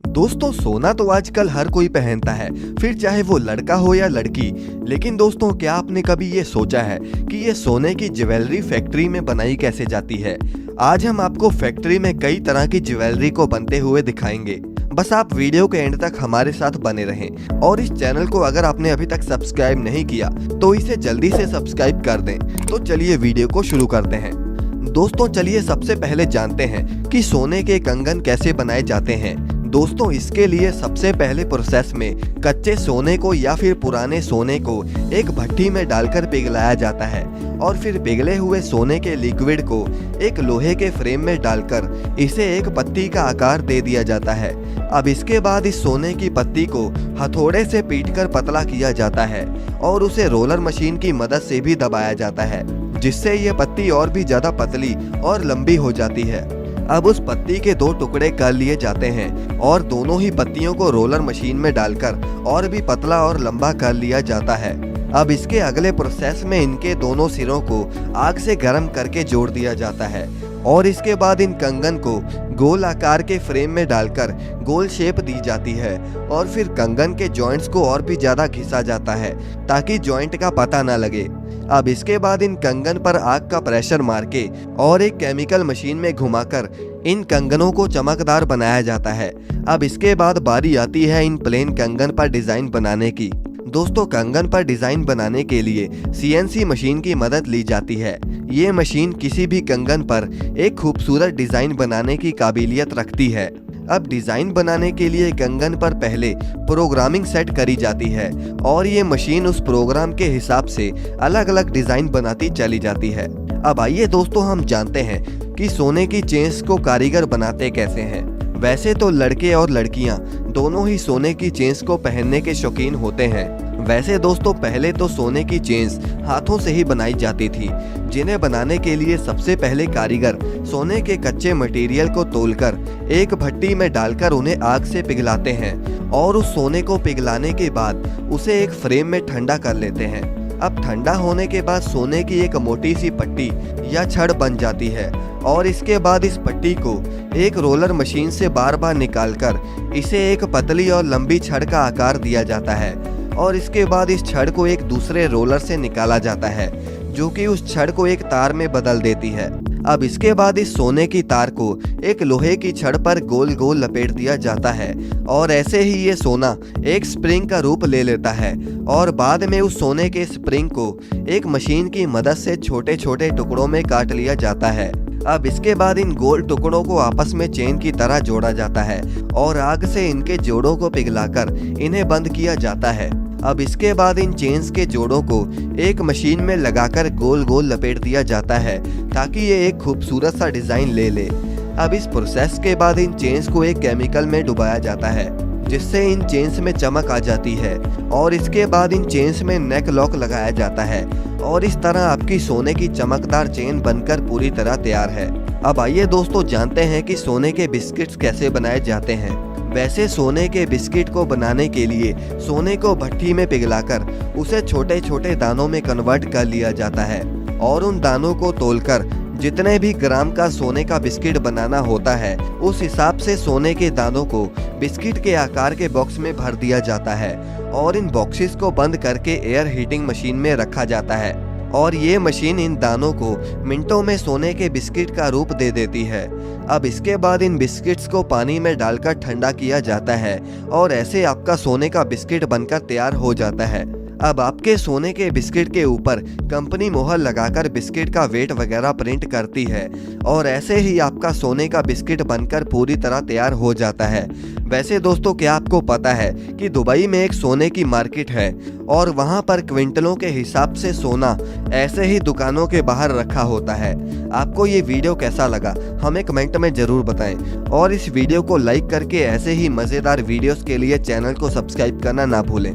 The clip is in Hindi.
दोस्तों सोना तो आजकल हर कोई पहनता है, फिर चाहे वो लड़का हो या लड़की। लेकिन दोस्तों क्या आपने कभी ये सोचा है कि ये सोने की ज्वेलरी फैक्ट्री में बनाई कैसे जाती है? आज हम आपको फैक्ट्री में कई तरह की ज्वेलरी को बनते हुए दिखाएंगे। बस आप वीडियो के एंड तक हमारे साथ बने रहें और इस चैनल को अगर आपने अभी तक सब्सक्राइब नहीं किया तो इसे जल्दी से सब्सक्राइब कर दें। तो चलिए वीडियो को शुरू करते हैं। दोस्तों चलिए सबसे पहले जानते हैं कि सोने के कंगन कैसे बनाए जाते हैं। दोस्तों इसके लिए सबसे पहले प्रोसेस में कच्चे सोने को या फिर पुराने सोने को एक भट्टी में डालकर पिघलाया जाता है और फिर पिघले हुए सोने के लिक्विड को एक लोहे के फ्रेम में डालकर इसे एक पत्ती का आकार दे दिया जाता है। अब इसके बाद इस सोने की पत्ती को हथौड़े से पीटकर पतला किया जाता है और उसे रोलर मशीन की मदद से भी दबाया जाता है, जिससे ये पत्ती और भी ज्यादा पतली और लंबी हो जाती है। अब उस पत्ती के दो टुकड़े कर लिए जाते हैं और दोनों ही पत्तियों को रोलर मशीन में डालकर और भी पतला और लंबा कर लिया जाता है। अब इसके अगले प्रोसेस में इनके दोनों सिरों को आग से गर्म करके जोड़ दिया जाता है और इसके बाद इन कंगन को गोल आकार के फ्रेम में डालकर गोल शेप दी जाती है और फिर कंगन के जॉइंट्स को और भी ज्यादा घिसा जाता है ताकि जॉइंट का पता ना लगे। अब इसके बाद इन कंगन पर आग का प्रेशर मार के और एक केमिकल मशीन में घुमाकर इन कंगनों को चमकदार बनाया जाता है। अब इसके बाद बारी आती है इन प्लेन कंगन पर डिजाइन बनाने की। दोस्तों कंगन पर डिजाइन बनाने के लिए CNC मशीन की मदद ली जाती है। ये मशीन किसी भी कंगन पर एक खूबसूरत डिजाइन बनाने की काबिलियत रखती है। अब डिजाइन बनाने के लिए कंगन पर पहले प्रोग्रामिंग सेट करी जाती है और ये मशीन उस प्रोग्राम के हिसाब से अलग अलग डिजाइन बनाती चली जाती है। अब आइए दोस्तों हम जानते हैं कि सोने की चेन्स को कारीगर बनाते कैसे हैं। वैसे तो लड़के और लड़कियां दोनों ही सोने की चेन्स को पहनने के शौकीन होते हैं। वैसे दोस्तों पहले तो सोने की चेन्स हाथों से ही बनाई जाती थी, जिन्हें बनाने के लिए सबसे पहले कारीगर सोने के कच्चे मटेरियल को तोलकर एक भट्टी में डालकर उन्हें आग से पिघलाते हैं और उस सोने को पिघलाने के बाद उसे एक फ्रेम में ठंडा कर लेते हैं। अब ठंडा होने के बाद सोने की एक मोटी सी पट्टी या छड़ बन जाती है और इसके बाद इस पट्टी को एक रोलर मशीन से बार बार निकालकर इसे एक पतली और लंबी छड़ का आकार दिया जाता है और इसके बाद इस छड़ को एक दूसरे रोलर से निकाला जाता है जो कि उस छड़ को एक तार में बदल देती है। अब इसके बाद इस सोने की तार को एक लोहे की छड़ पर गोल गोल लपेट दिया जाता है और ऐसे ही ये सोना एक स्प्रिंग का रूप ले लेता है और बाद में उस सोने के स्प्रिंग को एक मशीन की मदद से छोटे छोटे टुकड़ों में काट लिया जाता है। अब इसके बाद इन गोल टुकड़ों को आपस में चेन की तरह जोड़ा जाता है और आग से इनके जोड़ों को पिघलाकर इन्हें बंद किया जाता है। अब इसके बाद इन चेन्स के जोड़ों को एक मशीन में लगाकर गोल गोल लपेट दिया जाता है ताकि ये एक खूबसूरत सा डिजाइन ले ले। अब इस प्रोसेस के बाद इन चेन्स को एक केमिकल में डुबाया जाता है जिससे इन चेन्स में चमक आ जाती है और इसके बाद इन चेन्स में नेक लॉक लगाया जाता है और इस तरह आपकी सोने की चमकदार चेन बनकर पूरी तरह तैयार है। अब आइए दोस्तों जानते हैं कि सोने के बिस्किट्स कैसे बनाए जाते हैं। वैसे सोने के बिस्किट को बनाने के लिए सोने को भट्टी में पिघलाकर उसे छोटे छोटे दानों में कन्वर्ट कर लिया जाता है और उन दानों को तोलकर जितने भी ग्राम का सोने का बिस्किट बनाना होता है उस हिसाब से सोने के दानों को बिस्किट के आकार के बॉक्स में भर दिया जाता है और इन बॉक्सेस को बंद करके एयर हीटिंग मशीन में रखा जाता है और ये मशीन इन दानों को मिनटों में सोने के बिस्किट का रूप दे देती है। अब इसके बाद इन बिस्किट्स को पानी में डालकर ठंडा किया जाता है और ऐसे आपका सोने का बिस्किट बनकर तैयार हो जाता है। अब आपके सोने के बिस्किट के ऊपर कंपनी मोहर लगाकर बिस्किट का वेट वगैरह प्रिंट करती है और ऐसे ही आपका सोने का बिस्किट बनकर पूरी तरह तैयार हो जाता है। वैसे दोस्तों क्या आपको पता है कि दुबई में एक सोने की मार्केट है और वहां पर क्विंटलों के हिसाब से सोना ऐसे ही दुकानों के बाहर रखा होता है। आपको ये वीडियो कैसा लगा हमें कमेंट में जरूर बताएं और इस वीडियो को लाइक करके ऐसे ही मज़ेदार वीडियोस के लिए चैनल को सब्सक्राइब करना ना भूलें।